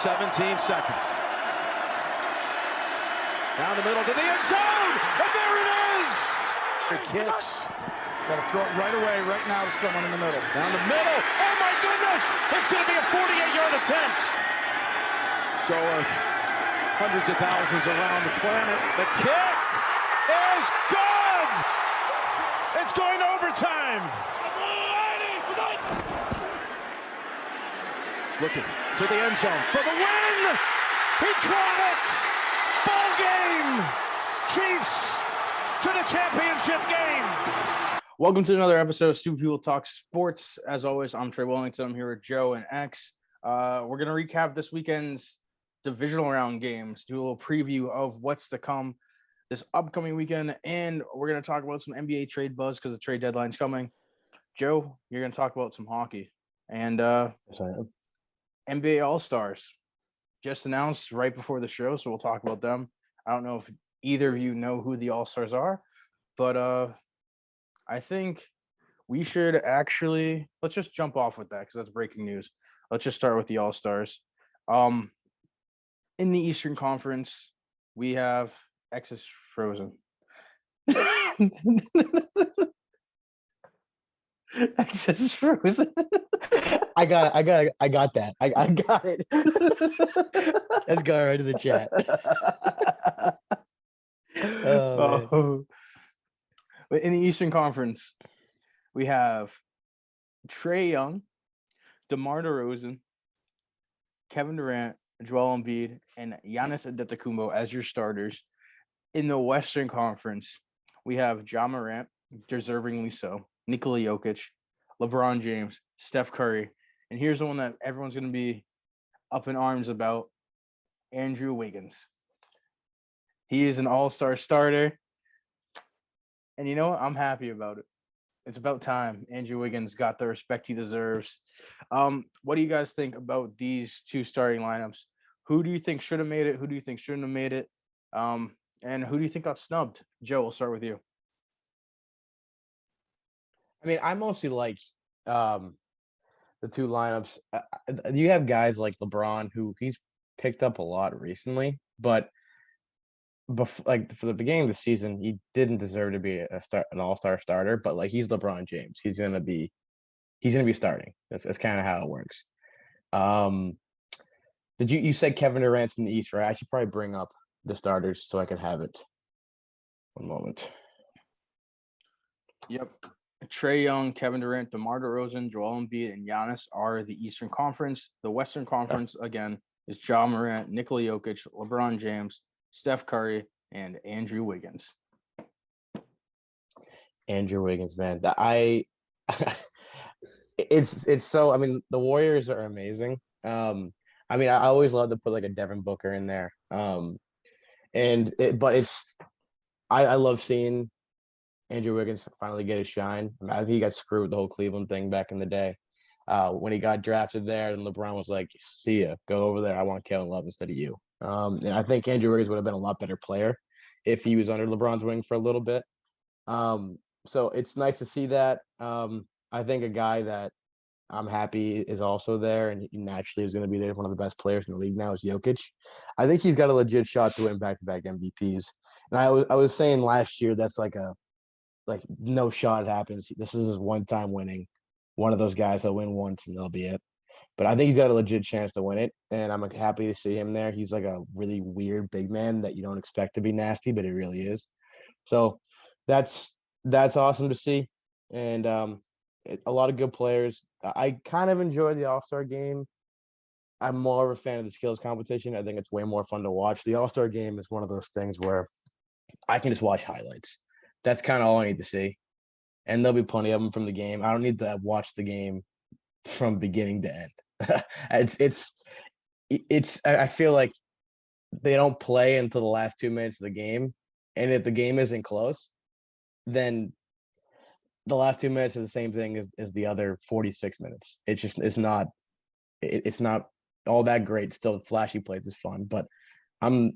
17 seconds. Down the middle to the end zone, and there it is! It kicks. Got to throw it right away, right now to someone in the middle. Down the middle. Oh my goodness! It's going to be a 48-yard attempt. So hundreds of thousands around the planet. The kick is good! It's going to overtime. Looking to the end zone for the win. He caught it. Ball game. Chiefs to the championship game. Welcome to another episode of Stupid People Talk Sports. As always, I'm Trey Wellington. I'm here with Joe and X. We're going to recap this weekend's Divisional Round games, do a little preview of what's to come this upcoming weekend, and we're going to talk about some NBA trade buzz because the trade deadline's coming. Joe, you're going to talk about some hockey. And NBA All-Stars just announced right before the show, so we'll talk about them. I don't know if either of you know who the All-Stars are, but I think we should actually – let's just jump off with that because that's breaking news. Let's just start with the All-Stars. In the Eastern Conference, we have X is frozen. X is frozen. I got that. I got it. Let's go right to the chat. But in the Eastern Conference, we have Trae Young, DeMar DeRozan, Kevin Durant, Joel Embiid, and Giannis Antetokounmpo as your starters. In the Western Conference, we have Ja Morant, deservingly so, Nikola Jokic, LeBron James, Steph Curry, and here's the one that everyone's going to be up in arms about, Andrew Wiggins. He is an all-star starter, and you know what? I'm happy about it. It's about time Andrew Wiggins got the respect he deserves. What do you guys think about these two starting lineups? Who do you think should have made it? Who do you think shouldn't have made it? And who do you think got snubbed? Joe, we'll start with you. I mean, I mostly like the two lineups. You have guys like LeBron, who he's picked up a lot recently, but for the beginning of the season, he didn't deserve to be an all-star starter. But like, he's LeBron James. He's gonna be starting. That's kind of how it works. Did you said Kevin Durant's in the East, right? I should probably bring up the starters so I can have it. One moment. Yep. Trae Young, Kevin Durant, DeMar DeRozan, Joel Embiid, and Giannis are the Eastern Conference. The Western Conference, again, is Ja Morant, Nikola Jokic, LeBron James, Steph Curry, and Andrew Wiggins. Andrew Wiggins, man. It's so, I mean, the Warriors are amazing. I always love to put like a Devin Booker in there. I love seeing Andrew Wiggins finally get his shine. I think he got screwed with the whole Cleveland thing back in the day. When he got drafted there, and LeBron was like, "See ya, go over there. I want Kevin Love instead of you." And I think Andrew Wiggins would have been a lot better player if he was under LeBron's wing for a little bit. So it's nice to see that. I think a guy that I'm happy is also there, and he naturally is going to be there. One of the best players in the league now is Jokic. I think he's got a legit shot to win back-to-back MVPs. And I was saying last year that's like no shot happens. This is his one-time winning. One of those guys that'll win once and that'll be it. But I think he's got a legit chance to win it, and I'm happy to see him there. He's like a really weird big man that you don't expect to be nasty, but he really is. So that's awesome to see, and a lot of good players. I kind of enjoy the All-Star game. I'm more of a fan of the skills competition. I think it's way more fun to watch. The All-Star game is one of those things where I can just watch highlights. That's kind of all I need to see, and there'll be plenty of them from the game. I don't need to watch the game from beginning to end. I feel like they don't play until the last 2 minutes of the game, and if the game isn't close, then the last 2 minutes are the same thing as the other 46 minutes. It's not all that great. Still, flashy plays is fun, but I'm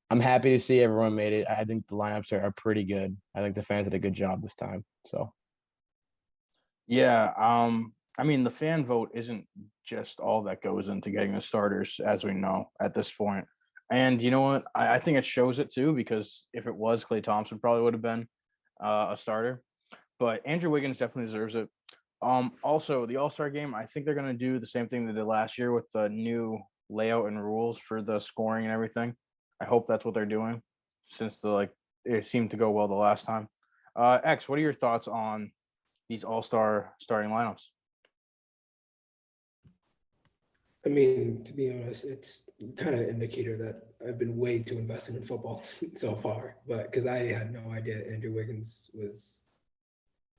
happy to see everyone made it. I think the lineups are pretty good. I think the fans did a good job this time. So Yeah, I mean, the fan vote isn't just all that goes into getting the starters, as we know at this point. And you know what? I think it shows it too, because if it was Klay Thompson, probably would have been a starter. But Andrew Wiggins definitely deserves it. Also, the All Star game, I think they're going to do the same thing they did last year with the new layout and rules for the scoring and everything. I hope that's what they're doing, since it seemed to go well the last time. X, what are your thoughts on these All Star starting lineups? I mean, to be honest, it's kind of an indicator that I've been way too invested in football so far. But because I had no idea Andrew Wiggins was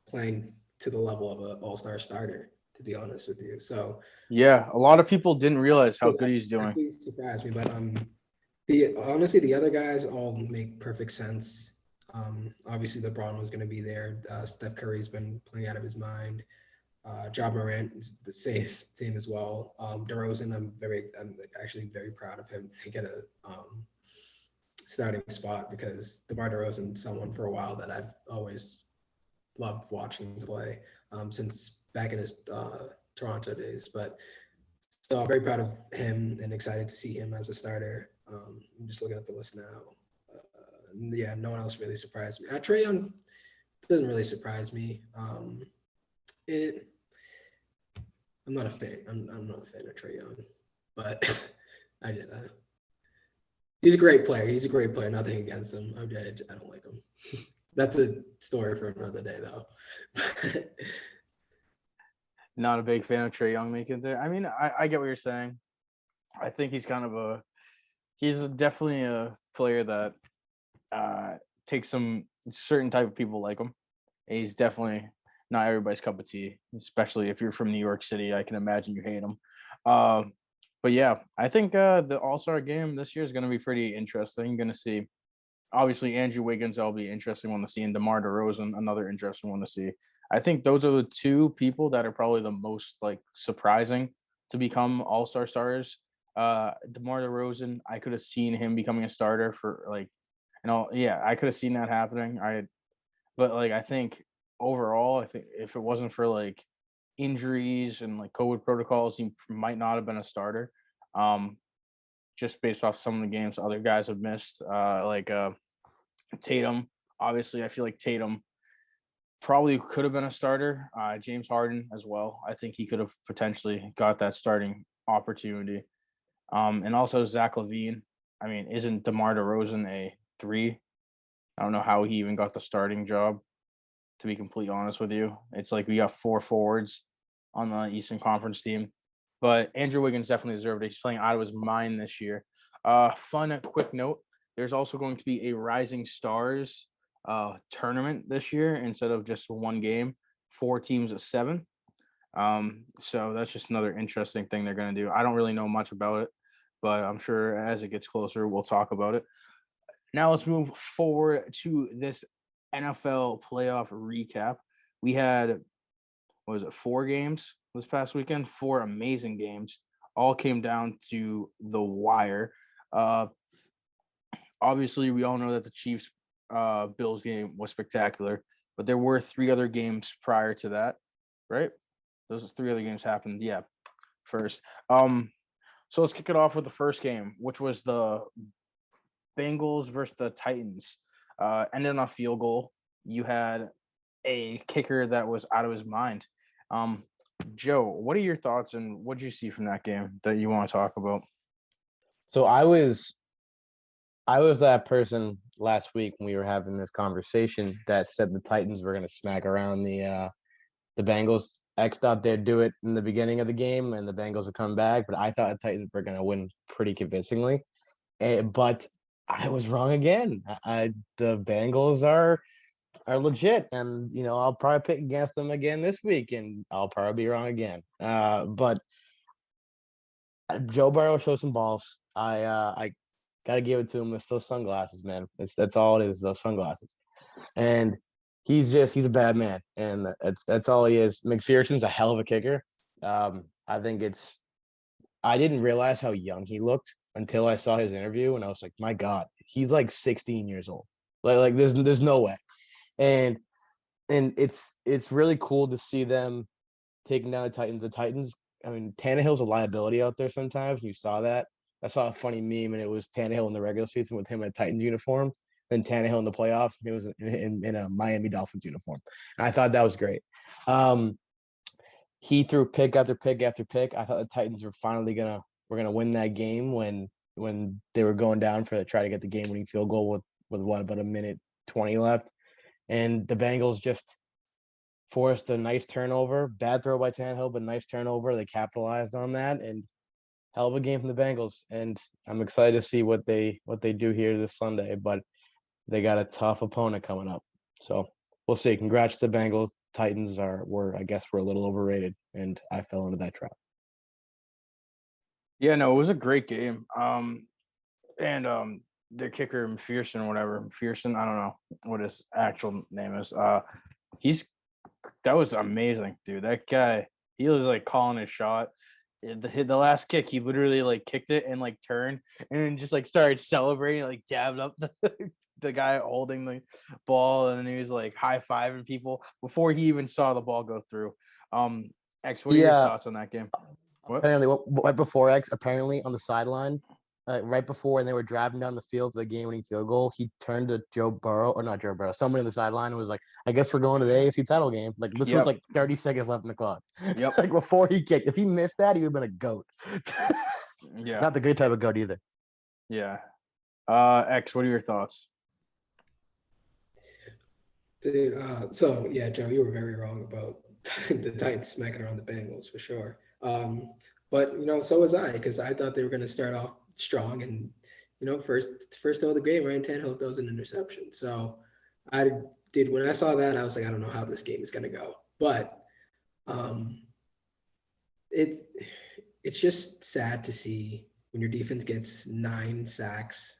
playing to the level of an all-star starter, to be honest with you. So Yeah, a lot of people didn't realize how good he's doing. actually surprised me. But honestly, the other guys all make perfect sense. Obviously, LeBron was going to be there. Steph Curry's been playing out of his mind. Ja Morant is the same as well. DeRozan, I'm actually very proud of him to get a starting spot, because DeMar DeRozan is someone for a while that I've always loved watching play since back in his Toronto days. But so I'm very proud of him and excited to see him as a starter. I'm just looking at the list now. Yeah, no one else really surprised me. Trae Young doesn't really surprise me. I'm not a fan. I'm not a fan of Trae Young, but he's a great player. He's a great player. Nothing against him. I don't like him. That's a story for another day, though. Not a big fan of Trae Young making it there. I mean, I get what you're saying. I think he's definitely a player that takes some certain type of people like him. He's definitely not everybody's cup of tea, especially if you're from New York City. I can imagine you hate him. But yeah, I think the All-Star game this year is going to be pretty interesting. You're going to see, obviously, Andrew Wiggins. That'll be an interesting one to see, and DeMar DeRozan, another interesting one to see. I think those are the two people that are probably the most surprising to become All-Star starters. DeMar DeRozan, I could have seen him becoming a starter for I could have seen that happening. But I think overall, I think if it wasn't for injuries and COVID protocols, he might not have been a starter. Just based off some of the games other guys have missed, Tatum. Obviously, I feel like Tatum probably could have been a starter. James Harden as well. I think he could have potentially got that starting opportunity. And also Zach LaVine. I mean, isn't DeMar DeRozan a 3? I don't know how he even got the starting job, to be completely honest with you. It's we got 4 forwards on the Eastern Conference team. But Andrew Wiggins definitely deserved it. He's playing out of his mind this year. Fun quick note, there's also going to be a Rising Stars tournament this year instead of just one game, 4 teams of 7. So that's just another interesting thing they're going to do. I don't really know much about it, but I'm sure as it gets closer, we'll talk about it. Now let's move forward to this NFL playoff recap. We had, 4 games this past weekend? 4 amazing games. All came down to the wire. Obviously, we all know that the Chiefs Bills game was spectacular, but there were 3 other games prior to that, right? Those 3 other games happened, first. So let's kick it off with the first game, which was the Bengals versus the Titans. Ended on a field goal. You had a kicker that was out of his mind. Joe, what are your thoughts and what did you see from that game that you want to talk about? So I was that person last week when we were having this conversation that said the Titans were going to smack around the Bengals. X thought they'd do it in the beginning of the game and the Bengals would come back, but I thought the Titans were going to win pretty convincingly. But I was wrong again. The Bengals are legit, and I'll probably pick against them again this week, and I'll probably be wrong again. But Joe Burrow showed some balls. I gotta give it to him. It's those sunglasses, man. That's all it is. Those sunglasses, and he's a bad man, and that's all he is. McPherson's a hell of a kicker. I think I didn't realize how young he looked until I saw his interview, and I was like, my God, he's 16 years old. There's no way. And it's really cool to see them taking down the Titans. The Titans I mean, Tannehill's a liability out there sometimes. You saw that. I saw a funny meme, and it was Tannehill in the regular season with him in a Titans uniform, then Tannehill in the playoffs. He was in a Miami Dolphins uniform, and I thought that was great. He threw pick after pick after pick. I thought the Titans were finally gonna win that game when they were going down for try to get the game winning field goal with what, about a minute 20 left, and the Bengals just forced a nice turnover. Bad throw by Tannehill, but nice turnover. They capitalized on that, and hell of a game from the Bengals. And I'm excited to see what they do here this Sunday. But they got a tough opponent coming up, so we'll see. Congrats to the Bengals. Titans were a little overrated, and I fell into that trap. Yeah, no, it was a great game. And their kicker McPherson, whatever McPherson, I don't know what his actual name is. That was amazing, dude. That guy, he was like calling his shot. The last kick, he literally like kicked it and like turned and then just like started celebrating, like dabbed up the guy holding the ball, and he was like high-fiving people before he even saw the ball go through. X, what are your thoughts on that game? What? Apparently, right before X, apparently on the sideline, right before when they were driving down the field to the game-winning field goal, he turned to someone in the sideline and was like, "I guess we're going to the AFC title game." Like this was like 30 seconds left in the clock. Yep. Like before he kicked, if he missed that, he would have been a goat. Yeah. Not the good type of goat either. Yeah. X, what are your thoughts? Dude, so yeah, Joe, you were very wrong about the Titans smacking around the Bengals for sure. But so was I, because I thought they were going to start off strong, and first throw of the game, Ryan Tannehill throws an interception. So when I saw that, I was like, I don't know how this game is going to go, but it's just sad to see when your defense gets 9 sacks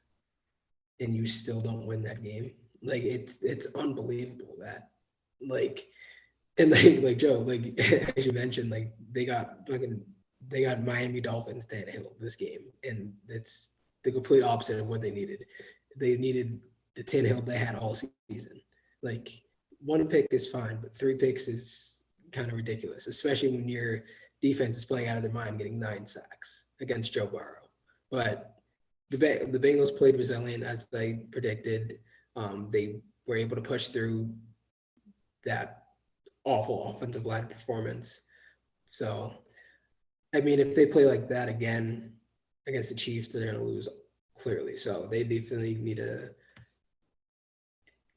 and you still don't win that game. Like it's unbelievable that like Joe, like as you mentioned, like they got Miami Dolphins Tannehill this game, and it's the complete opposite of what they needed. They needed the Tannehill they had all season. Like 1 pick is fine, but 3 picks is kind of ridiculous, especially when your defense is playing out of their mind, getting 9 sacks against Joe Burrow. But the Bengals played resilient as they predicted. They were able to push through that awful offensive line performance. So, I mean, if they play like that again against the Chiefs, they're going to lose clearly. So they definitely need to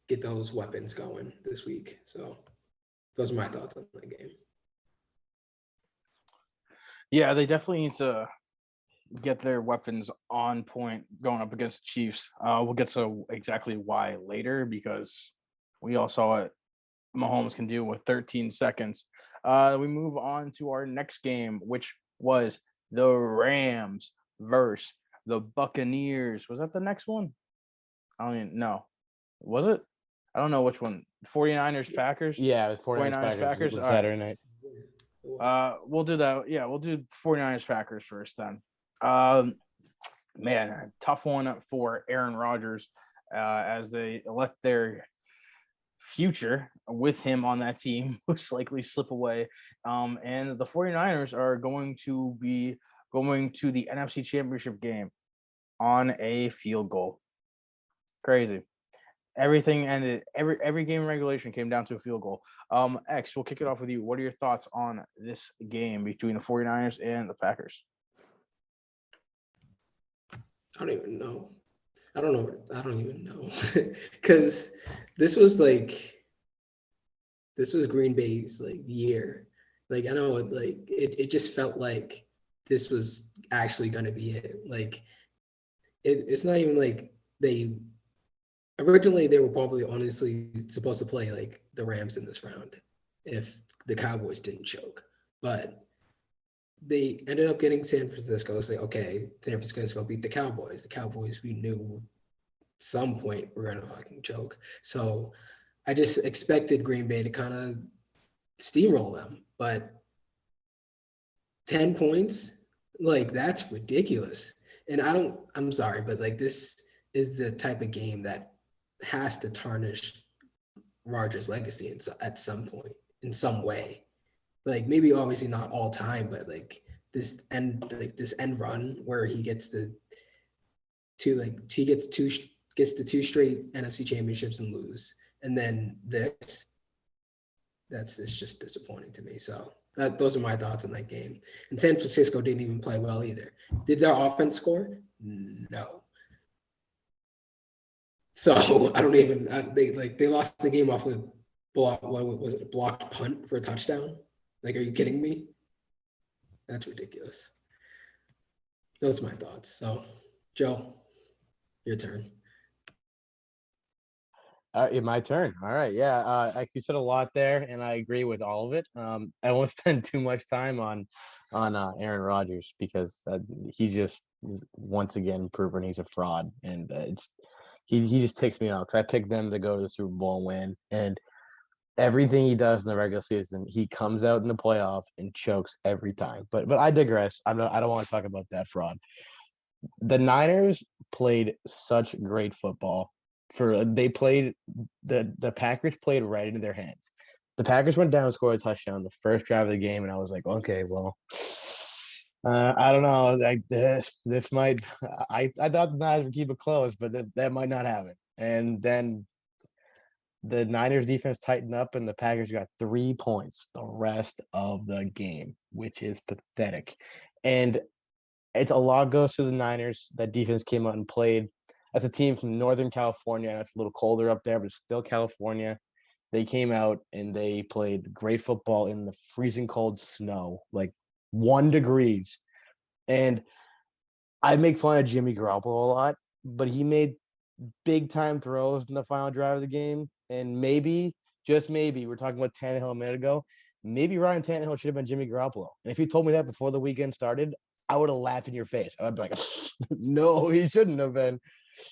get those weapons going this week. So those are my thoughts on the game. Yeah, they definitely need to get their weapons on point going up against the Chiefs. We'll get to exactly why later, because we all saw what Mahomes can do with 13 seconds. We move on to our next game, which was the Rams versus the Buccaneers. Was that the next one? I don't even know. Was it? I don't know which one. 49ers Packers? Yeah, it was 49ers Packers. It was Saturday night. We'll do that. Yeah, we'll do 49ers Packers first then. Man, a tough one for Aaron Rodgers as they let their future with him on that team most likely slip away. And the 49ers are going to be going to the NFC Championship game on a field goal. Crazy. Everything ended. Every game in regulation came down to a field goal. X, we'll kick it off with you. What are your thoughts on this game between the 49ers and the Packers? I don't even know. I don't even know. Because this was Green Bay's year. Like, I know it just felt like this was actually going to be it. Like, it's not even like originally they were probably honestly supposed to play like the Rams in this round if the Cowboys didn't choke. But they ended up getting San Francisco. It's like, okay, San Francisco beat the Cowboys. The Cowboys, we knew some point we're going to fucking choke. So I just expected Green Bay to kind of steamroll them. But 10 points, that's ridiculous. And I'm sorry, but this is the type of game that has to tarnish Rodgers' legacy at some point, in some way. Like maybe obviously not all time, but like this end run where he gets gets the two straight NFC championships and lose, and then that's just disappointing to me. So those are my thoughts on that game. And San Francisco didn't even play well either. Did their offense score? No. So I don't even they lost the game off with what was it, a blocked punt for a touchdown? Like, are you kidding me? That's ridiculous. Those are my thoughts. So, Joe, your turn. My turn. All right. Yeah. Like you said a lot there, and I agree with all of it. I won't spend too much time on Aaron Rodgers because he just is once again proven he's a fraud, and he just ticks me off because I picked them to go to the Super Bowl and win, and everything he does in the regular season, he comes out in the playoff and chokes every time. But I digress. I don't want to talk about that fraud. The Niners played such great football. The Packers played right into their hands. The Packers went down and scored a touchdown the first drive of the game, and I was like, okay, well, I don't know. Like this might. I thought the Niners would keep it close, but that might not happen. And then the Niners defense tightened up, and the Packers got 3 points the rest of the game, which is pathetic. And it's a lot goes to the Niners. That defense came out and played. As a team from Northern California, and it's a little colder up there, but it's still California. They came out and they played great football in the freezing cold snow, like 1 degrees. And I make fun of Jimmy Garoppolo a lot, but he made big time throws in the final drive of the game. And maybe, just maybe, we're talking about Tannehill a minute ago. Maybe Ryan Tannehill should have been Jimmy Garoppolo. And if you told me that before the weekend started, I would have laughed in your face. I would be like, no, he shouldn't have been.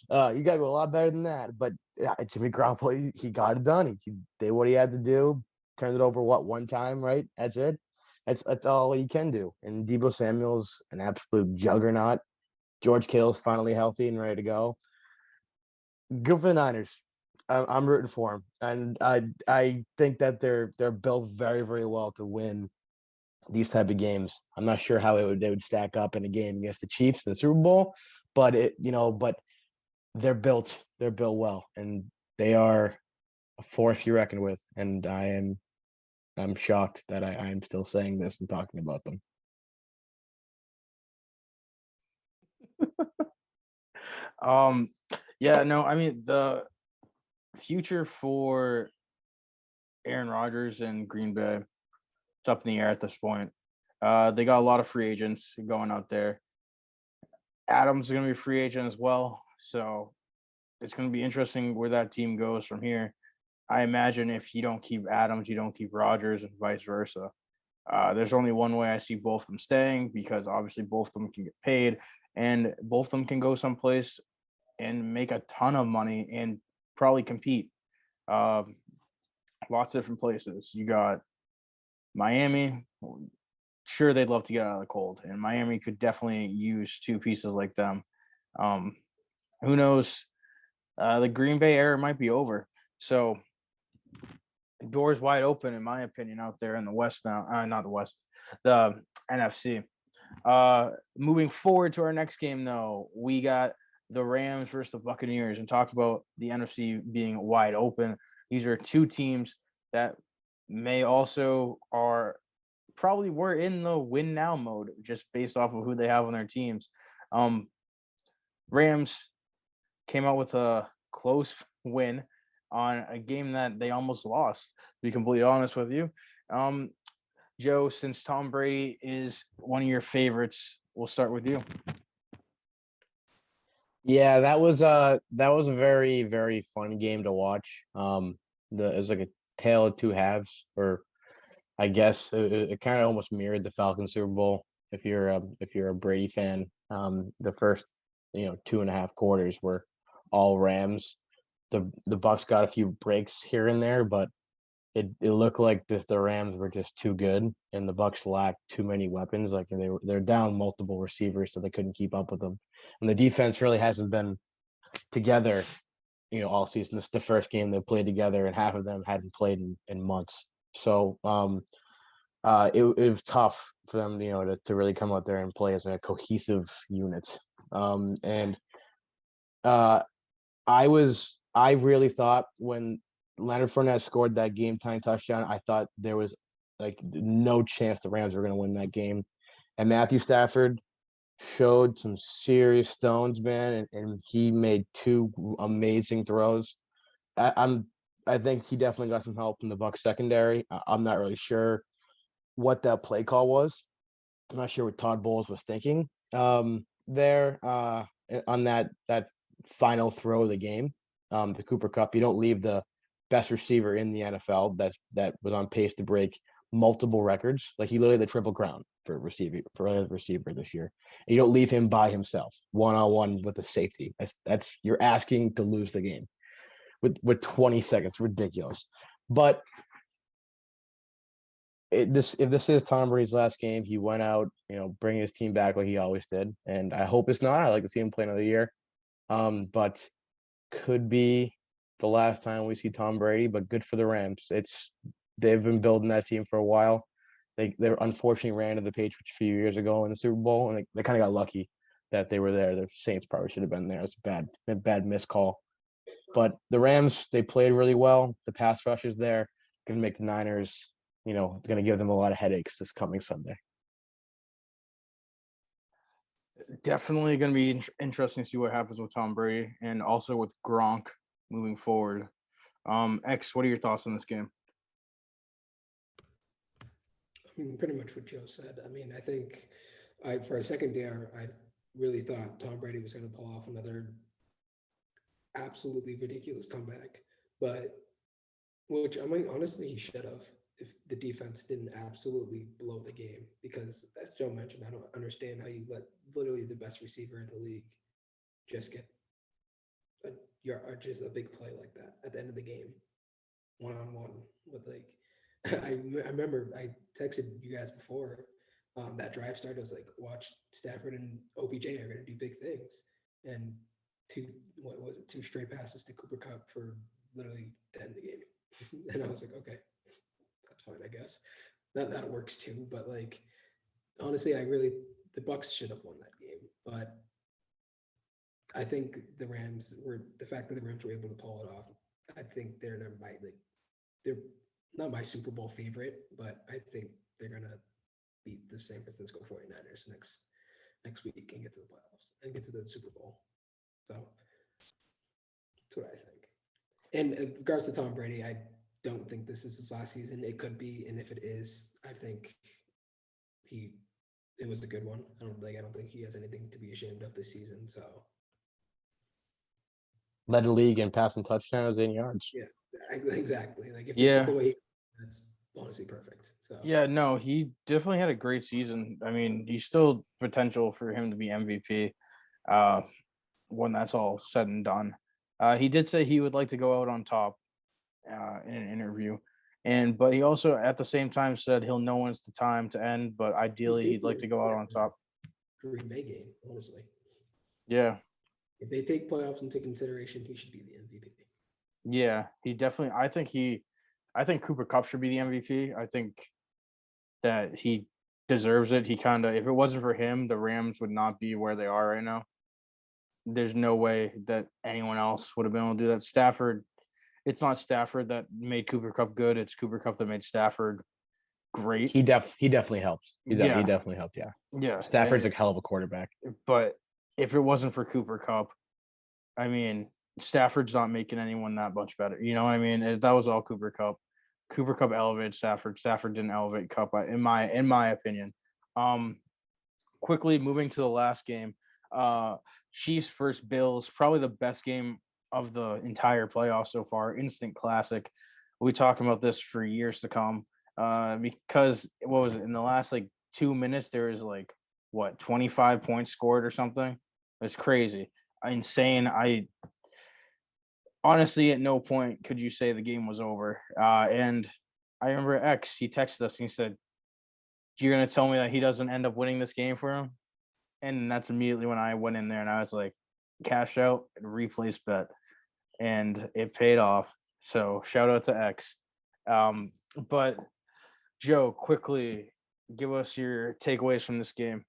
You got to go a lot better than that. But yeah, Jimmy Garoppolo, he got it done. He did what he had to do. Turned it over, one time, right? That's it. That's all he can do. And Deebo Samuel's an absolute juggernaut. George Kittle's finally healthy and ready to go. Good for the Niners. I'm rooting for them, and I think that they're built very, very well to win these type of games. I'm not sure how they would stack up in a game against the Chiefs in the Super Bowl, but but they're built well, and they are a force you reckon with. And I'm shocked that I am still saying this and talking about them. Yeah, no, I mean the future for Aaron Rodgers and Green Bay, it's up in the air at this point. They got a lot of free agents going out there. Adams is going to be a free agent as well, so it's going to be interesting where that team goes from here. I imagine if you don't keep Adams, you don't keep Rodgers, and vice versa. There's only one way I see both of them staying because obviously both of them can get paid and both of them can go someplace and make a ton of money and probably compete. Lots of different places. You got Miami. Sure, they'd love to get out of the cold, and Miami could definitely use 2 pieces like them. Who knows? The Green Bay era might be over. So doors wide open, in my opinion, out there in the West now. Not the West, the NFC. Moving forward to our next game, though, we got the Rams versus the Buccaneers, and talked about the NFC being wide open. These are 2 teams that may also probably were in the win now mode just based off of who they have on their teams. Rams came out with a close win on a game that they almost lost, to be completely honest with you. Joe, since Tom Brady is one of your favorites, we'll start with you. Yeah, that was a very, very fun game to watch. It was like a tale of 2 halves, or I guess it kind of almost mirrored the Falcons Super Bowl. If you're a Brady fan, the first 2.5 quarters were all Rams. The Bucks got a few breaks here and there, but it looked like the Rams were just too good, and the Bucks lacked too many weapons. Like they're down multiple receivers, so they couldn't keep up with them. And the defense really hasn't been together, all season. This is the first game they played together, and half of them hadn't played in months. So it was tough for them, to really come out there and play as a cohesive unit. And I really thought when Leonard Fournette scored that game time touchdown, I thought there was like no chance the Rams were going to win that game. And Matthew Stafford showed some serious stones, man, and he made two amazing throws. I think he definitely got some help from the Bucs secondary. I'm not really sure what that play call was. I'm not sure what Todd Bowles was thinking there on that final throw of the game to Cooper Kupp. You don't leave the best receiver in the NFL that was on pace to break multiple records. Like he literally had the triple crown for a receiver this year. And you don't leave him by himself, one-on-one with a safety. That's you're asking to lose the game with 20 seconds. Ridiculous. But if this is Tom Brady's last game, he went out, bringing his team back like he always did. And I hope it's not. I like to see him play another year. But could be the last time we see Tom Brady, but good for the Rams. They've been building that team for a while. They unfortunately ran to the Patriots a few years ago in the Super Bowl, and they kind of got lucky that they were there. The Saints probably should have been there. It's a bad missed call. But the Rams, they played really well. The pass rush is there. Going to make the Niners, going to give them a lot of headaches this coming Sunday. Definitely going to be interesting to see what happens with Tom Brady and also with Gronk moving forward. X, what are your thoughts on this game? Pretty much what Joe said. I mean, I think for a second there, I really thought Tom Brady was going to pull off another absolutely ridiculous comeback, which I mean, honestly, he should have if the defense didn't absolutely blow the game. Because as Joe mentioned, I don't understand how you let literally the best receiver in the league just get just a big play like that at the end of the game, one-on-one with I remember I texted you guys before that drive started. I was like, watch Stafford and OBJ are going to do big things. And two straight passes to Cooper Kupp for literally to end the game. And I was like, okay, that's fine, I guess. That works too. But honestly, the Bucs should have won that game. But I think the fact that the Rams were able to pull it off, I think they're not my Super Bowl favorite, but I think they're gonna beat the San Francisco 49ers next week and get to the playoffs and get to the Super Bowl. So that's what I think. And in regards to Tom Brady, I don't think this is his last season. It could be, and if it is, I think it was a good one. I don't think he has anything to be ashamed of this season. So led the league in passing touchdowns and yards. Yeah, exactly. If this is the way that's honestly perfect. So yeah, no, he definitely had a great season. I mean, he's still potential for him to be MVP when that's all said and done. He did say he would like to go out on top in an interview. But he also at the same time said he'll know when it's the time to end, but ideally he'd like to go out on top. Green Bay game, honestly. Yeah. If they take playoffs into consideration, he should be the MVP. Yeah, he definitely. I think Cooper Kupp should be the MVP. I think that he deserves it. If it wasn't for him, the Rams would not be where they are right now. There's no way that anyone else would have been able to do that. Stafford, it's not Stafford that made Cooper Kupp good. It's Cooper Kupp that made Stafford great. He definitely helped. He definitely helped. Yeah. Yeah. Stafford's a hell of a quarterback. But if it wasn't for Cooper Kupp, I mean, Stafford's not making anyone that much better. You know what I mean? That was all Cooper Kupp. Cooper Kupp elevated Stafford. Stafford didn't elevate Kupp, in my opinion. Quickly moving to the last game, Chiefs versus Bills, probably the best game of the entire playoff so far. Instant classic. We talking about this for years to come. Because what was it in the last 2 minutes? There was 25 points scored or something. It's crazy, insane. Honestly, at no point could you say the game was over. And I remember X, he texted us and he said, "You're going to tell me that he doesn't end up winning this game for him?" And that's immediately when I went in there and I was like, cash out and replace bet. And it paid off. So shout out to X. But Joe, quickly give us your takeaways from this game.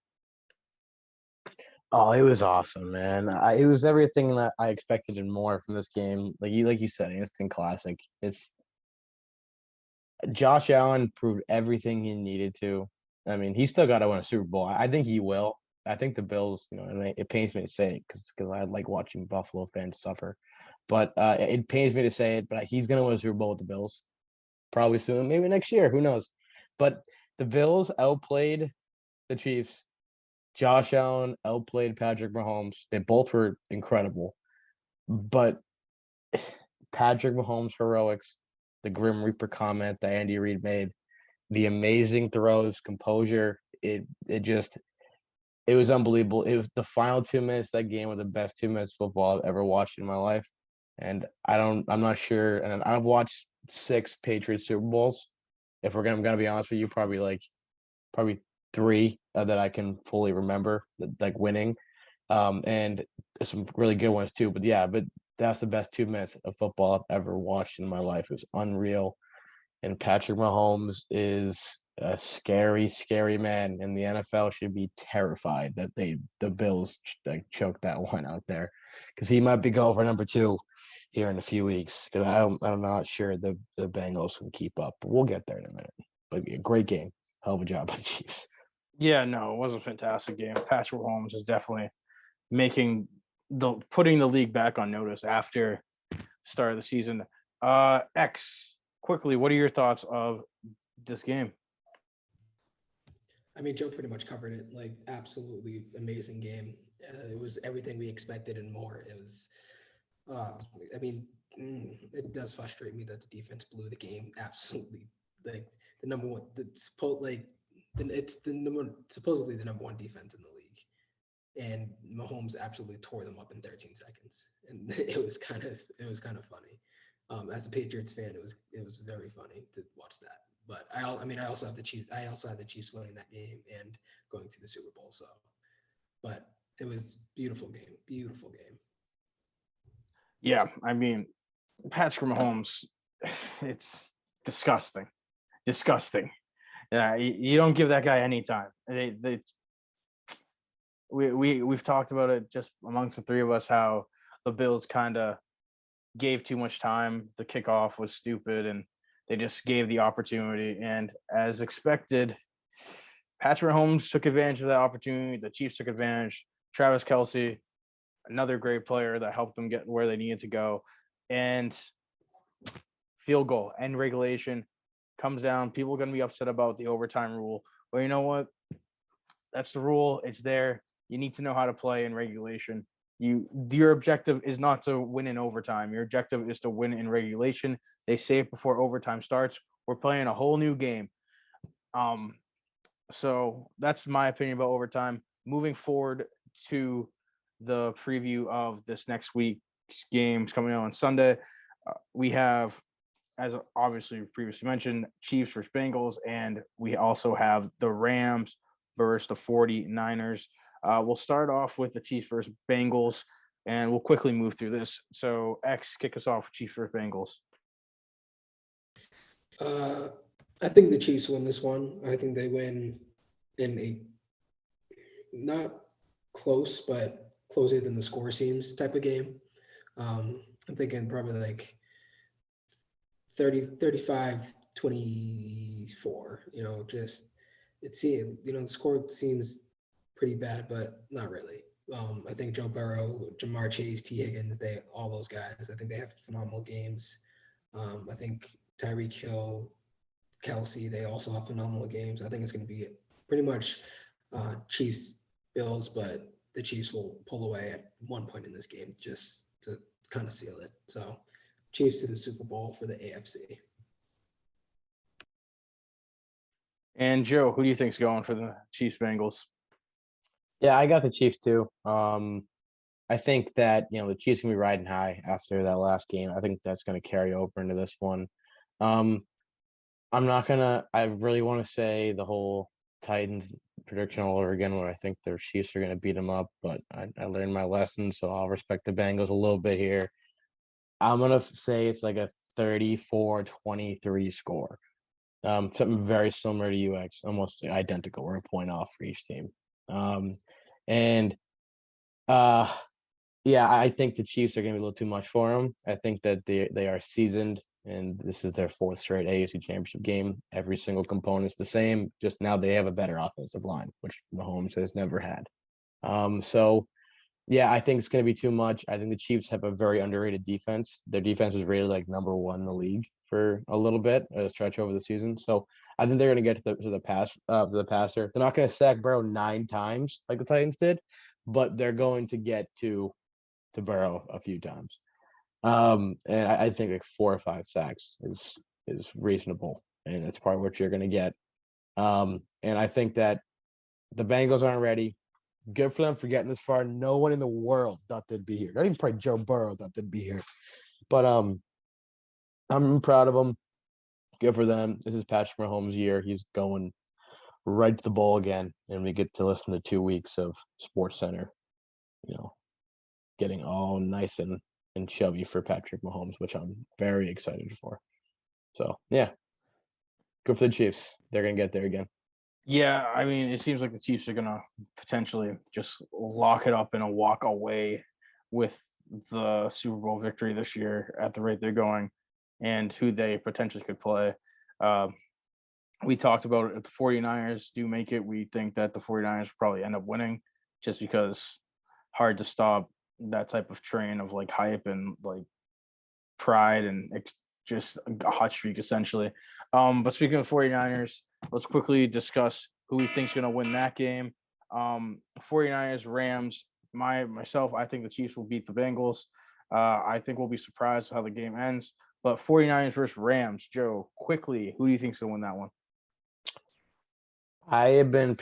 Oh, it was awesome, man. It was everything that I expected and more from this game. Like you said, instant classic. It's Josh Allen proved everything he needed to. I mean, he still got to win a Super Bowl. I think he will. I think the Bills, and it pains me to say it because I like watching Buffalo fans suffer. But it pains me to say it, but he's going to win a Super Bowl with the Bills. Probably soon, maybe next year. Who knows? But the Bills outplayed the Chiefs. Josh Allen outplayed Patrick Mahomes. They both were incredible. But Patrick Mahomes' heroics, the Grim Reaper comment that Andy Reid made, the amazing throws, composure, it was unbelievable. It was the final 2 minutes of that game were the best 2 minutes of football I've ever watched in my life. And I'm not sure. And I've watched 6 Patriots Super Bowls. If I'm gonna be honest with you, probably 3 that I can fully remember, like winning, and some really good ones too. But yeah, that's the best 2 minutes of football I've ever watched in my life. It was unreal. And Patrick Mahomes is a scary, scary man, and the NFL should be terrified that the Bills choked that one out there, because he might be going for number 2 here in a few weeks. Because I'm not sure the Bengals can keep up. But we'll get there in a minute. But yeah, great game, hell of a job by the Chiefs. Yeah, no, it was a fantastic game. Patrick Mahomes is definitely putting the league back on notice after start of the season. X, quickly, what are your thoughts of this game? I mean, Joe pretty much covered it. Like, absolutely amazing game. It was everything we expected and more. It was, I mean, it does frustrate me that the defense blew the game. Absolutely, like the number one. It's the number supposedly the number one defense in the league, and Mahomes absolutely tore them up in 13 seconds, and it was kind of funny. As a Patriots fan, it was very funny to watch that. But I also have the Chiefs. I also had the Chiefs winning that game and going to the Super Bowl. So, but it was beautiful game. Beautiful game. Yeah, I mean, Patrick Mahomes, it's disgusting, disgusting. Yeah, you don't give that guy any time. We've talked about it just amongst the 3 of us, how the Bills kind of gave too much time. The kickoff was stupid, and they just gave the opportunity. And as expected, Patrick Mahomes took advantage of that opportunity. The Chiefs took advantage. Travis Kelce, another great player that helped them get where they needed to go. And field goal and regulation comes down. People are going to be upset about the overtime rule. Well, you know what? That's the rule. It's there. You need to know how to play in regulation. Your objective is not to win in overtime. Your objective is to win in regulation. They say it before overtime starts. We're playing a whole new game. So that's my opinion about overtime. Moving forward to the preview of this next week's games coming out on Sunday, we have, as obviously previously mentioned, Chiefs versus Bengals, and we also have the Rams versus the 49ers. We'll start off with the Chiefs versus Bengals, and we'll quickly move through this. So, X, kick us off with Chiefs versus Bengals. I think the Chiefs win this one. I think they win in a not close, but closer than the score seems type of game. I'm thinking probably like 35, 24, just it seems, the score seems pretty bad, but not really. I think Joe Burrow, Jamar Chase, T. Higgins, all those guys, I think they have phenomenal games. I think Tyreek Hill, Kelsey, they also have phenomenal games. I think it's going to be pretty much Chiefs, Bills, but the Chiefs will pull away at one point in this game just to kind of seal it. So Chiefs to the Super Bowl for the AFC. And Joe, who do you think's going for the Chiefs Bengals? Yeah, I got the Chiefs too. I think that the Chiefs can be riding high after that last game. I think that's going to carry over into this one. I'm not gonna. I really want to say the whole Titans prediction all over again, where I think their Chiefs are going to beat them up. But I learned my lesson, so I'll respect the Bengals a little bit here. I'm gonna say it's like a 34-23 score. Something very similar to UX, almost identical. We're a point off for each team. And yeah, I think the Chiefs are going to be a little too much for them. I think that they are seasoned, and this is their fourth straight AFC Championship game. Every single component's the same. Just now they have a better offensive line, which Mahomes has never had. So yeah, I think it's going to be too much. I think the Chiefs have a very underrated defense. Their defense is rated like number 1 in the league for a little bit, a stretch over the season. So I think they're going to get to the passer. They're not going to sack Burrow 9 times like the Titans did, but they're going to get to Burrow a few times. And I think like 4 or 5 sacks is reasonable, and that's probably what you're going to get. And I think that the Bengals aren't ready. Good for them for getting this far. No one in the world thought they'd be here. Not even probably Joe Burrow thought they'd be here. But I'm proud of them. Good for them. This is Patrick Mahomes' year. He's going right to the bowl again, and we get to listen to 2 weeks of Sports Center, getting all nice and chubby for Patrick Mahomes, which I'm very excited for. So yeah, good for the Chiefs. They're gonna get there again. Yeah, I mean, it seems like the Chiefs are gonna potentially just lock it up and walk away with the Super Bowl victory this year at the rate they're going, and who they potentially could play. We talked about it. If the 49ers do make it, we think that the 49ers will probably end up winning, just because hard to stop that type of train of like hype and like pride and just a hot streak essentially. But speaking of 49ers, let's quickly discuss who we think is going to win that game. 49ers, Rams, myself, I think the Chiefs will beat the Bengals. I think we'll be surprised how the game ends. But 49ers versus Rams, Joe, quickly, who do you think is going to win that one? I've been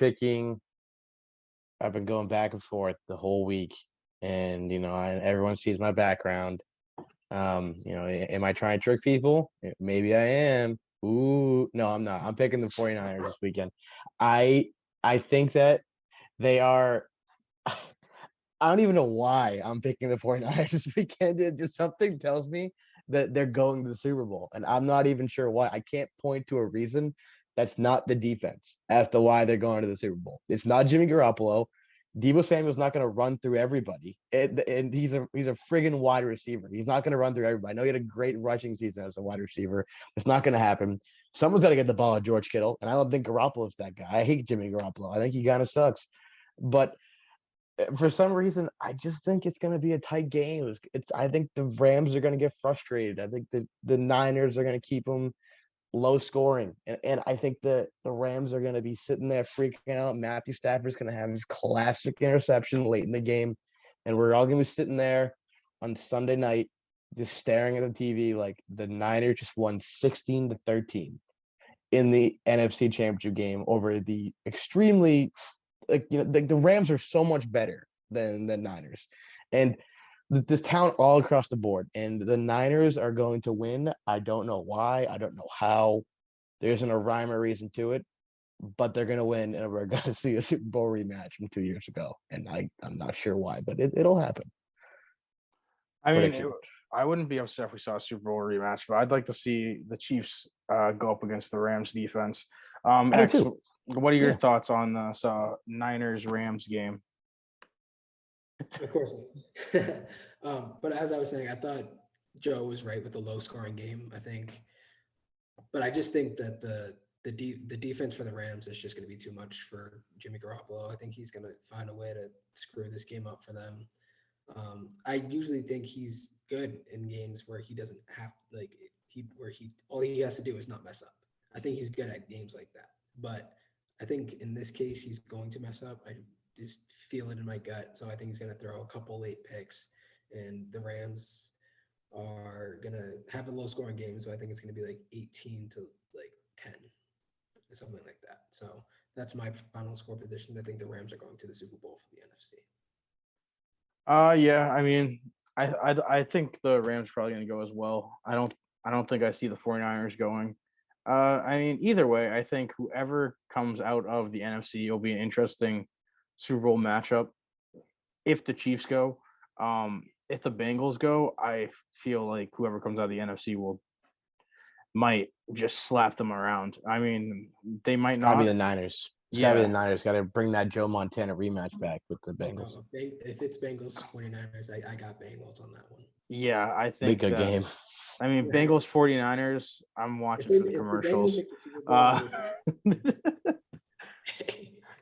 going back and forth the whole week, and everyone sees my background. Am I trying to trick people? Maybe I am. Ooh, no, I'm not. I'm picking the 49ers this weekend. I think that they are. I don't even know why I'm picking the 49ers this weekend. It just something tells me that they're going to the Super Bowl, and I'm not even sure why. I can't point to a reason that's not the defense as to why they're going to the Super Bowl. It's not Jimmy Garoppolo. Deebo Samuel's not going to run through everybody, and he's a friggin' wide receiver. He's not going to run through everybody. I know he had a great rushing season as a wide receiver. It's not going to happen. Someone's got to get the ball at George Kittle, and I don't think Garoppolo's that guy. I hate Jimmy Garoppolo. I think he kind of sucks. But for some reason, I just think it's going to be a tight game. I think the Rams are going to get frustrated. I think the Niners are going to keep them low scoring. And I think the Rams are going to be sitting there freaking out. Matthew Stafford's going to have his classic interception late in the game. And we're all going to be sitting there on Sunday night just staring at the TV like the Niners just won 16-13 in the NFC Championship game over the extremely the Rams are so much better than the Niners. And this talent all across the board, and the Niners are going to win. I don't know why. I don't know how. There isn't a rhyme or reason to it, but they're going to win, and we're going to see a Super Bowl rematch from 2 years ago. And I'm not sure why, but it'll happen. I mean, I wouldn't be upset if we saw a Super Bowl rematch, but I'd like to see the Chiefs go up against the Rams defense. X, what are your thoughts on this Niners-Rams game? Of course. But as I was saying, I thought Joe was right with the low-scoring game, I think. But I just think that the defense for the Rams is just going to be too much for Jimmy Garoppolo. I think he's going to find a way to screw this game up for them. I usually think he's good in games where he doesn't have all he has to do is not mess up. I think he's good at games like that. But I think in this case he's going to mess up. I just feel it in my gut. So I think he's going to throw a couple late picks, and the Rams are going to have a low scoring game. So I think it's going to be like 18-10, something like that. So that's my final score prediction. I think the Rams are going to the Super Bowl for the NFC. Yeah, I mean, I think the Rams are probably going to go as well. I don't think I see the 49ers going. I mean, either way, I think whoever comes out of the NFC will be an interesting Super Bowl matchup. If the Chiefs go, if the Bengals go, I feel like whoever comes out of the NFC will might just slap them around. I mean, they might Gotta not. be the Niners. It's gotta be the Niners. Gotta bring that Joe Montana rematch back with the Bengals. If it's Bengals 49ers, I got Bengals on that one. Yeah, I Be a think good that. game. I mean, Bengals 49ers, I'm watching for the commercials.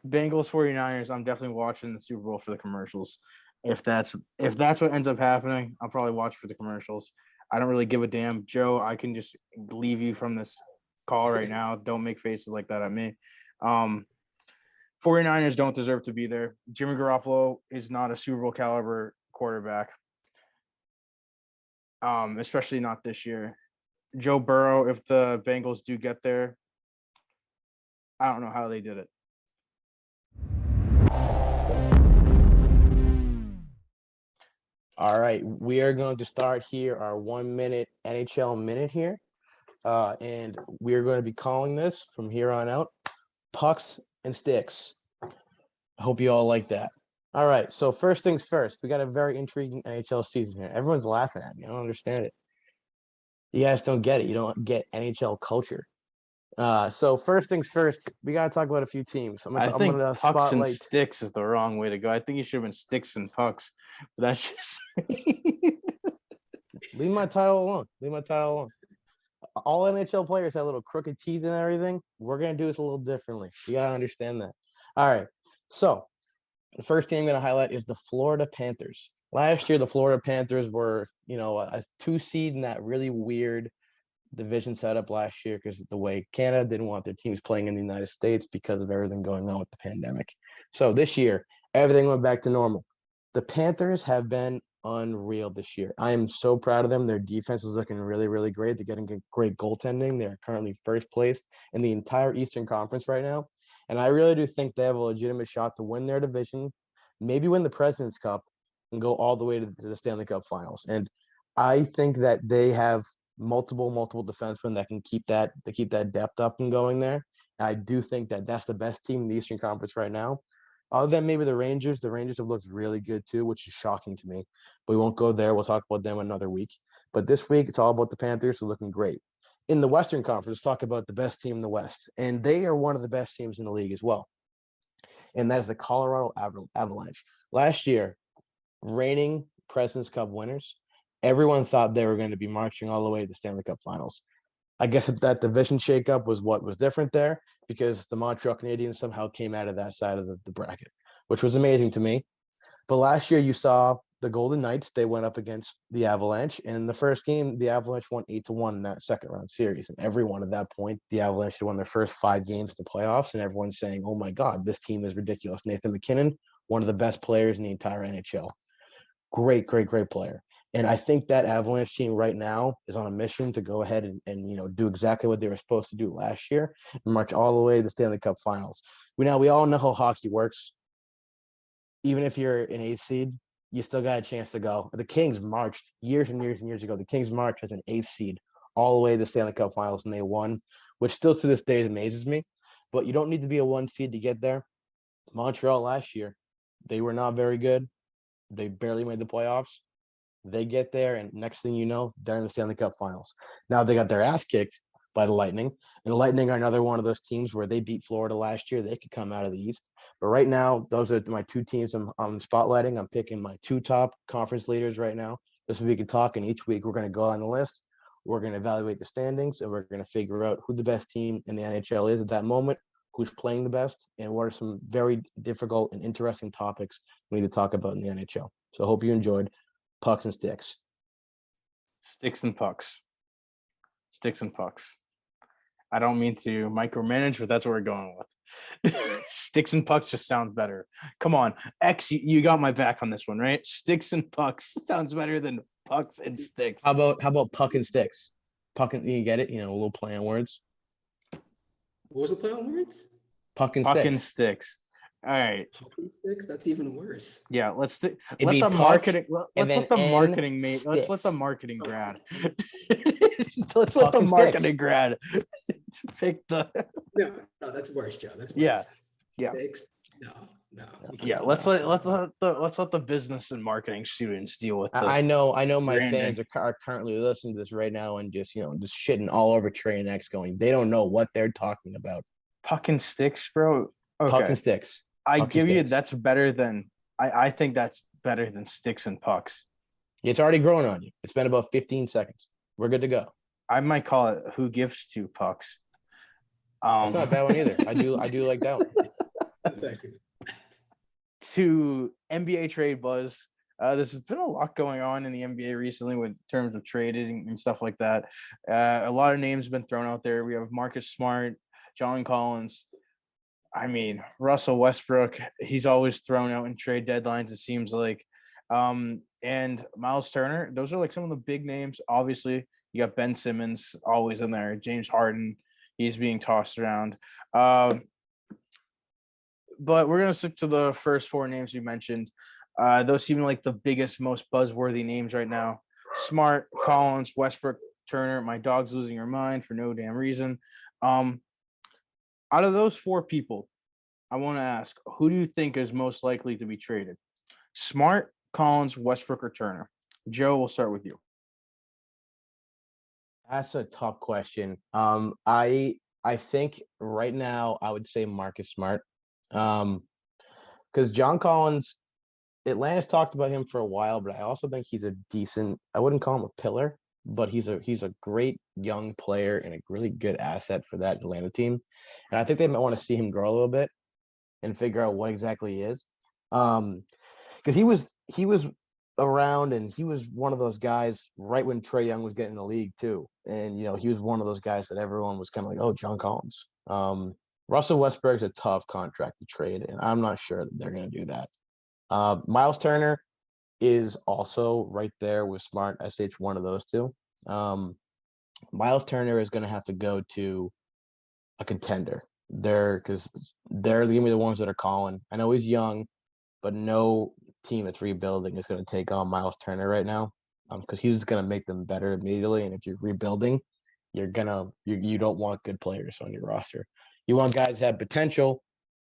Bengals 49ers, I'm definitely watching the Super Bowl for the commercials. If that's what ends up happening, I'll probably watch for the commercials. I don't really give a damn. Joe, I can just leave you from this call right now. Don't make faces like that at me. 49ers don't deserve to be there. Jimmy Garoppolo is not a Super Bowl caliber quarterback. Especially not this year. Joe Burrow, if the Bengals do get there, I don't know how they did it. All right, we are going to start here our 1 minute NHL minute here. And we're going to be calling this from here on out Pucks and Sticks. I hope you all like that. All right, so first things first, we got a very intriguing NHL season here. Everyone's laughing at me. I don't understand it. You guys don't get it. You don't get NHL culture. So first things first, we got to talk about a few teams. I'm think gonna pucks and sticks is the wrong way to go. I think you should have been sticks and pucks. But that's just Leave my title alone. All NHL players have little crooked teeth and everything. We're going to do this a little differently. You got to understand that. All right. So the first team I'm going to highlight is the Florida Panthers. Last year, the Florida Panthers were, a 2 seed in that really weird division setup last year because of the way Canada didn't want their teams playing in the United States because of everything going on with the pandemic. So this year, everything went back to normal. The Panthers have been unreal this year. I am so proud of them. Their defense is looking really, really great. They're getting great goaltending. They're currently first place in the entire Eastern Conference right now. And I really do think they have a legitimate shot to win their division, maybe win the President's Cup, and go all the way to the Stanley Cup Finals. And I think that they have multiple defensemen that can keep that depth up and going there. And I do think that that's the best team in the Eastern Conference right now. Other than maybe the Rangers have looked really good too, which is shocking to me. But we won't go there. We'll talk about them another week. But this week, it's all about the Panthers. They're looking great. In the Western Conference, let's talk about the best team in the West. And they are one of the best teams in the league as well. And that is the Colorado Avalanche. Last year, reigning President's Cup winners, everyone thought they were going to be marching all the way to the Stanley Cup Finals. I guess that division shakeup was what was different there because the Montreal Canadiens somehow came out of that side of the bracket, which was amazing to me. But last year you saw the Golden Knights, they went up against the Avalanche. And in the first game, the Avalanche won 8-1 in that second round series. And everyone at that point, the Avalanche had won their first 5 games in the playoffs. And everyone's saying, oh my God, this team is ridiculous. Nathan MacKinnon, one of the best players in the entire NHL. Great player. And I think that Avalanche team right now is on a mission to go ahead and do exactly what they were supposed to do last year and march all the way to the Stanley Cup Finals. We all know how hockey works. Even if you're an 8th seed, you still got a chance to go. The Kings marched years and years ago. The Kings marched as an 8th seed all the way to the Stanley Cup Finals, and they won, which still to this day amazes me. But you don't need to be a 1 seed to get there. Montreal last year, they were not very good. They barely made the playoffs. They get there, and next thing you know, they're in the Stanley Cup Finals. Now they got their ass kicked by the Lightning, and the Lightning are another one of those teams where they beat Florida last year. They could come out of the East. But right now, those are my 2 teams I'm spotlighting. I'm picking my 2 top conference leaders right now. This way we can talk, and each week we're going to go on the list. We're going to evaluate the standings, and we're going to figure out who the best team in the NHL is at that moment, who's playing the best, and what are some very difficult and interesting topics we need to talk about in the NHL. So I hope you enjoyed Pucks and Sticks. Sticks and pucks. Sticks and pucks. I don't mean to micromanage, but that's what we're going with. Sticks and pucks just sounds better. Come on, X, you got my back on this one, right? Sticks and pucks sounds better than pucks and sticks. How about puck and sticks? Puck and you get it? A little play on words. What was the play on words? Puck and sticks. All right. Puck and sticks? That's even worse. Yeah, let's let the marketing grad. Let's let the marketing grad pick the No, that's worse, Joe. That's worse. Yeah. Sticks? No. no. Yeah, let's let the business and marketing students deal with the I know my branding. fans are currently listening to this right now and just just shitting all over Trey and X, going, they don't know what they're talking about. Puck and sticks, bro. Puck Okay, and sticks. I Puck and give you sticks. that's better than I think that's better than sticks and pucks. It's already growing on you. It's been about 15 seconds. We're good to go. I might call it who gives two pucks. That's not a bad one either. I do like that one. To NBA trade buzz. There's been a lot going on in the NBA recently with terms of trading and stuff like that. A lot of names have been thrown out there. We have Marcus Smart, John Collins. I mean, Russell Westbrook, he's always thrown out in trade deadlines, it seems like. And Miles Turner, those are like some of the big names. Obviously, you got Ben Simmons always in there. James Harden, he's being tossed around. But we're going to stick to the first four names you mentioned. Those seem like the biggest, most buzzworthy names right now. Smart, Collins, Westbrook, Turner. My dog's losing her mind for no damn reason. Out of those four people, I want to ask, who do you think is most likely to be traded? Smart, Collins, Westbrook, or Turner? Joe, we'll start with you. That's a tough question. I think right now I would say Marcus Smart. Because John Collins, Atlanta's talked about him for a while, but I also think he's a decent, I wouldn't call him a pillar, but he's a great young player and a really good asset for that Atlanta team. And I think they might want to see him grow a little bit and figure out what exactly he is. Because he was around and he was one of those guys right when Trae Young was getting in the league too. And he was one of those guys that everyone was kind of like, oh, John Collins. Russell Westbrook's a tough contract to trade, and I'm not sure that they're going to do that. Miles Turner is also right there with Smart. I say it's one of those two. Miles Turner is going to have to go to a contender there because they're going to be the ones that are calling. I know he's young, but no team that's rebuilding is going to take on Miles Turner right now because he's going to make them better immediately. And if you're rebuilding, you don't want good players on your roster. You want guys that have potential.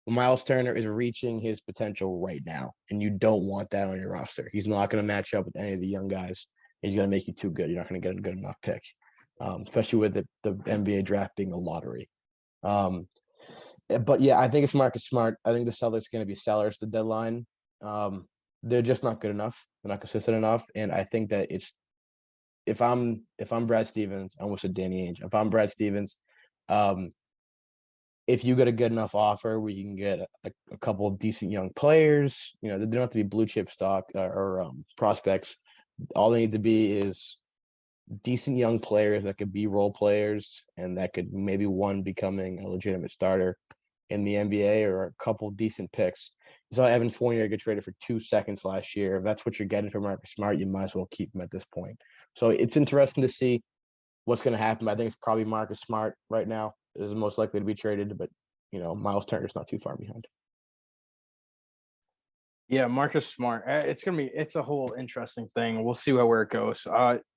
Miles Turner is reaching his potential right now, and you don't want that on your roster. He's not going to match up with any of the young guys. He's going to make you too good. You're not going to get a good enough pick, especially with the NBA draft being a lottery. But yeah, I think it's Marcus Smart. I think the Celtics are going to be sellers to deadline. They're just not good enough. They're not consistent enough, and I think that if I'm Brad Stevens, I almost said Danny Ainge. If I'm Brad Stevens, if you get a good enough offer where you can get a couple of decent young players, they don't have to be blue chip stock or prospects. All they need to be is decent young players that could be role players and that could maybe one becoming a legitimate starter in the NBA or a couple decent picks. So Evan Fournier get traded for 2 seconds last year. If that's what you're getting for Marcus Smart, you might as well keep him at this point. So it's interesting to see what's going to happen. I think it's probably Marcus Smart right now is most likely to be traded, but Miles Turner's not too far behind. Yeah, Marcus Smart. It's a whole interesting thing. We'll see where it goes.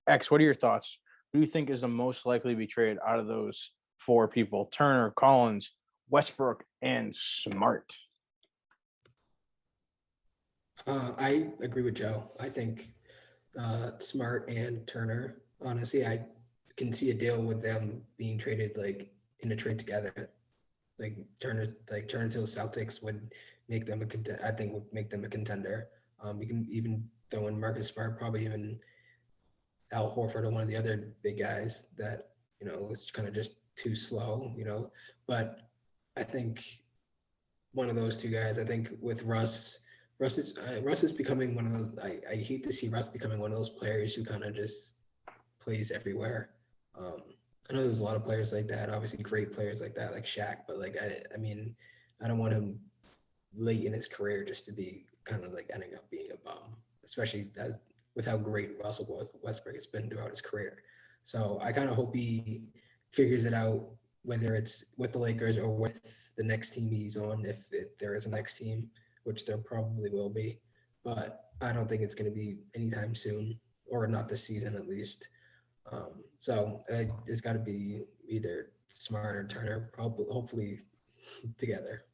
X, what are your thoughts? Who do you think is the most likely to be traded out of those four people? Turner, Collins, Westbrook, and Smart. I agree with Joe. I think Smart and Turner. Honestly, I can see a deal with them being traded in a trade together. Turner to the Celtics would make them I think would make them a contender. You can even throw in Marcus Smart, probably even Al Horford or one of the other big guys that was kind of just too slow. But I think one of those two guys. I think with Russ is becoming one of those. I hate to see Russ becoming one of those players who kind of just plays everywhere. I know there's a lot of players like that, obviously great players like that, like Shaq, but I mean, I don't want him late in his career just to be kind of ending up being a bum, especially with how great Russell Westbrook has been throughout his career. So I kind of hope he figures it out, whether it's with the Lakers or with the next team he's on, if there is a next team, which there probably will be. But I don't think it's going to be anytime soon, or not this season at least. So it's got to be either Smart or Turner, hopefully together.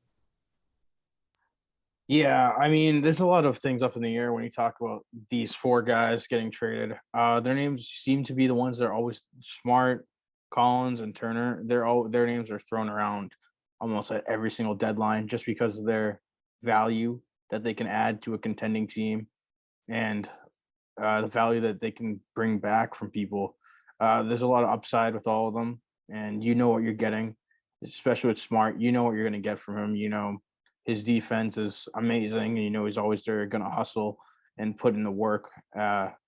Yeah, I mean, there's a lot of things up in the air when you talk about these four guys getting traded. Their names seem to be the ones that are always Smart, Collins, and Turner. Their names are thrown around almost at every single deadline just because of their value that they can add to a contending team and the value that they can bring back from people. There's a lot of upside with all of them, and you know what you're getting, especially with Smart. You know what you're going to get from him. You know his defense is amazing, and you know he's always there, going to hustle and put in the work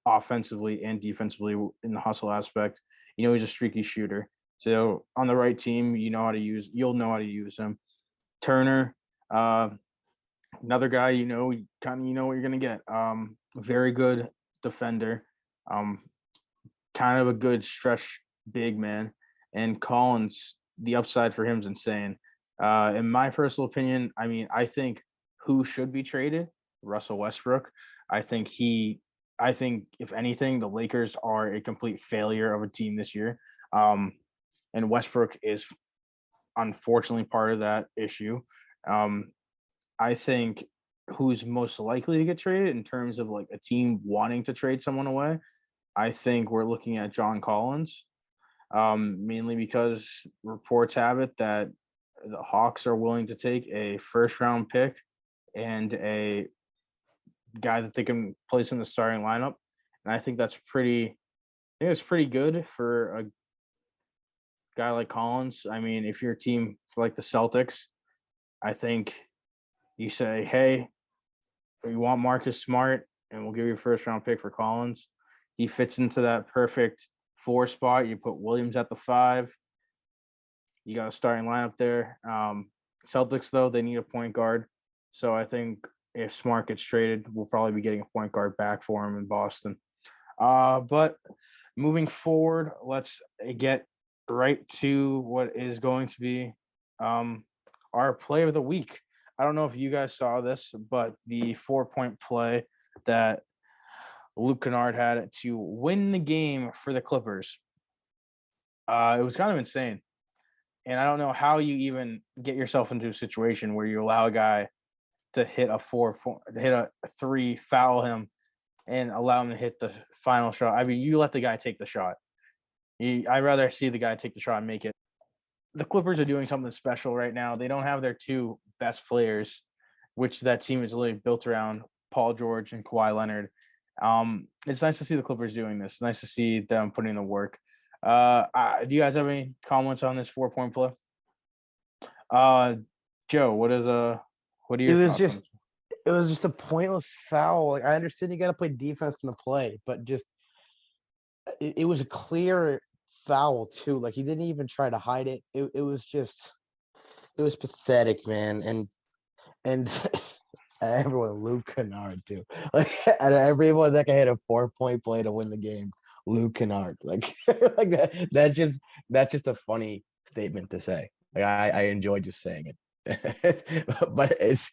offensively and defensively in the hustle aspect. You know he's a streaky shooter. So on the right team, you'll know how to use him. Turner, uh, another guy, you know what you're gonna get. Very good defender, um, kind of a good stretch big man, and Collins. The upside for him is insane. In my personal opinion, I mean, I think who should be traded, Russell Westbrook. I think he. I think if anything, the Lakers are a complete failure of a team this year. Um, and Westbrook is unfortunately part of that issue. Um, I think who's most likely to get traded in terms of like a team wanting to trade someone away, I think we're looking at John Collins, mainly because reports have it that the Hawks are willing to take a first round pick and a guy that they can place in the starting lineup. And I think I think it's pretty good for a guy like Collins. I mean, if you're a team like the Celtics, I think you say, hey, you want Marcus Smart, and we'll give you a first round pick for Collins. He fits into that perfect four spot. You put Williams at the five. You got a starting lineup there. Celtics, though, they need a point guard. So I think if Smart gets traded, we'll probably be getting a point guard back for him in Boston. But moving forward, let's get right to what is going to be our play of the week. I don't know if you guys saw this, but the 4-point play that Luke Kennard had to win the game for the Clippers, it was kind of insane. And I don't know how you even get yourself into a situation where you allow a guy to hit hit a three, foul him, and allow him to hit the final shot. I mean, you let the guy take the shot. I'd rather see the guy take the shot and make it. The Clippers are doing something special right now. They don't have their two best players, which that team is literally built around Paul George and Kawhi Leonard. It's nice to see the Clippers doing this. It's nice to see them putting in the work. Do you guys have any comments on this 4-point play? Joe, what are It your was thoughts on just this? it was just a pointless foul. Like I understand you got to play defense in the play, but just it was a clear foul too. Like he didn't even try to hide it. It was just it was pathetic, man. And everyone, Luke Kennard too. Like and everyone that can hit a 4-point play to win the game, Luke Kennard. Like like that's just a funny statement to say. Like I enjoy just saying it. But it's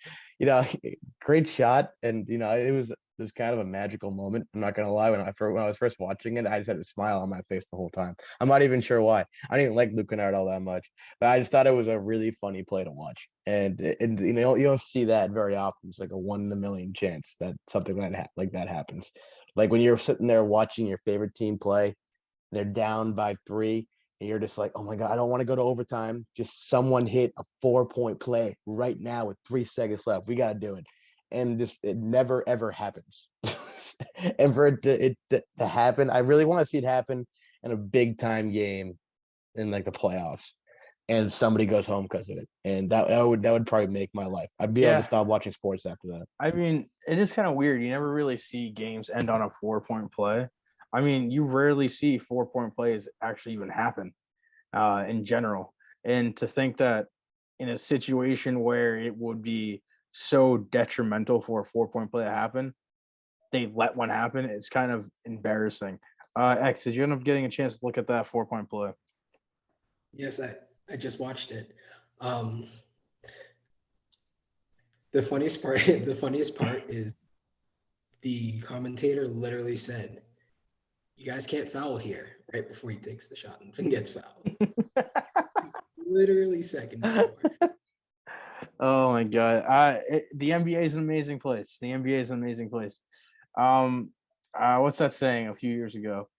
great shot, and it was kind of a magical moment. I'm not gonna lie. When I was first watching it, I just had a smile on my face the whole time. I'm not even sure why. I didn't like Luke Kennard all that much, but I just thought it was a really funny play to watch. And you don't see that very often. It's like a 1 in a million chance that something like that happens. Like when you're sitting there watching your favorite team play, they're down by 3, and you're just like, oh my God, I don't want to go to overtime. Just someone hit a 4-point play right now with 3 seconds left. We got to do it. And just it never ever happens. And for it to happen, I really want to see it happen in a big time game in like the playoffs, and somebody goes home because of it. And that would probably make my life. I'd be able to Yeah, stop watching sports after that. I mean, it is kind of weird. You never really see games end on a 4-point play. I mean, you rarely see 4-point plays actually even happen in general. And to think that in a situation where it would be so detrimental for a 4-point play to happen, they let one happen, it's kind of embarrassing. X, did you end up getting a chance to look at that 4-point play? Yes, I just watched it. Um, the funniest part is the commentator literally said, "You guys can't foul here," right before he takes the shot and gets fouled. Literally second before. Oh my god. The NBA is an amazing place. The NBA is an amazing place. What's that saying a few years ago?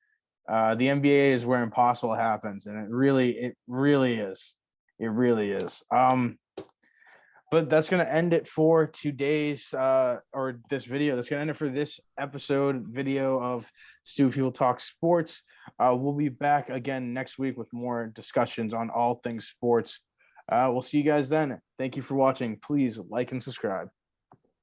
The NBA is where impossible happens, and it really is. It really is. But that's gonna end it for today's or this video. That's gonna end it for this episode video of Stu People Talk Sports. We'll be back again next week with more discussions on all things sports. We'll see you guys then. Thank you for watching. Please like and subscribe.